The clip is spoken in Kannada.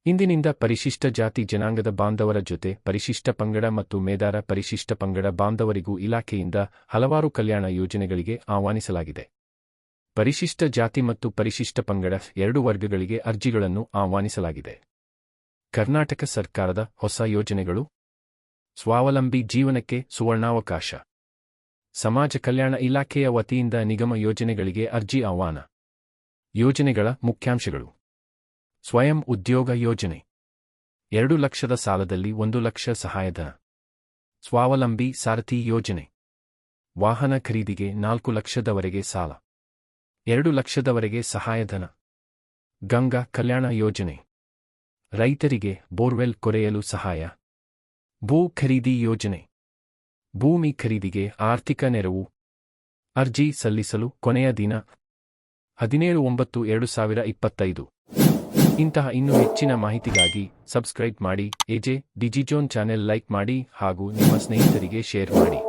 ಇಂದಿನಿಂದ ಪರಿಶಿಷ್ಟ ಜಾತಿ ಜನಾಂಗದ ಬಾಂಧವರ ಜೊತೆ ಪರಿಶಿಷ್ಟ ಪಂಗಡ ಮತ್ತು ಮೇದಾರ ಪರಿಶಿಷ್ಟ ಪಂಗಡ ಬಾಂಧವರಿಗೂ ಇಲಾಖೆಯಿಂದ ಹಲವಾರು ಕಲ್ಯಾಣ ಯೋಜನೆಗಳಿಗೆ ಆಹ್ವಾನಿಸಲಾಗಿದೆ. ಪರಿಶಿಷ್ಟ ಜಾತಿ ಮತ್ತು ಪರಿಶಿಷ್ಟ ಪಂಗಡ ಎರಡು ವರ್ಗಗಳಿಗೆ ಅರ್ಜಿಗಳನ್ನು ಆಹ್ವಾನಿಸಲಾಗಿದೆ. ಕರ್ನಾಟಕ ಸರ್ಕಾರದ ಹೊಸ ಯೋಜನೆಗಳು. ಸ್ವಾವಲಂಬಿ ಜೀವನಕ್ಕೆ ಸುವರ್ಣಾವಕಾಶ. ಸಮಾಜ ಕಲ್ಯಾಣ ಇಲಾಖೆಯ ವತಿಯಿಂದ ನಿಗಮ ಯೋಜನೆಗಳಿಗೆ ಅರ್ಜಿ ಆಹ್ವಾನ. ಯೋಜನೆಗಳ ಮುಖ್ಯಾಂಶಗಳು. ಸ್ವಯಂ ಉದ್ಯೋಗ ಯೋಜನೆ. 2 ಲಕ್ಷದ ಸಾಲದಲ್ಲಿ 1 ಲಕ್ಷ ಸಹಾಯಧನ. ಸ್ವಾವಲಂಬಿ ಸಾರಥಿ ಯೋಜನೆ. ವಾಹನ ಖರೀದಿಗೆ 4 ಲಕ್ಷದವರೆಗೆ ಸಾಲ, 2 ಲಕ್ಷದವರೆಗೆ ಸಹಾಯಧನ. ಗಂಗಾ ಕಲ್ಯಾಣ ಯೋಜನೆ. ರೈತರಿಗೆ ಬೋರ್ವೆಲ್ ಕೊರೆಯಲು ಸಹಾಯ. ಭೂ ಖರೀದಿ ಯೋಜನೆ. ಭೂಮಿ ಖರೀದಿಗೆ ಆರ್ಥಿಕ ನೆರವು. ಅರ್ಜಿ ಸಲ್ಲಿಸಲು ಕೊನೆಯ ದಿನ 17/9/2025. ಇಂತಹ ಇನ್ನೂ ಹೆಚ್ಚಿನ ಮಾಹಿತಿಗಾಗಿ ಸಬ್ಸ್ಕ್ರೈಬ್ ಮಾಡಿ. ಎಜೆ ಡಿಜಿಜೋನ್ ಚಾನೆಲ್ ಲೈಕ್ ಮಾಡಿ ಹಾಗೂ ನಿಮ್ಮ ಸ್ನೇಹಿತರಿಗೆ ಶೇರ್ ಮಾಡಿ.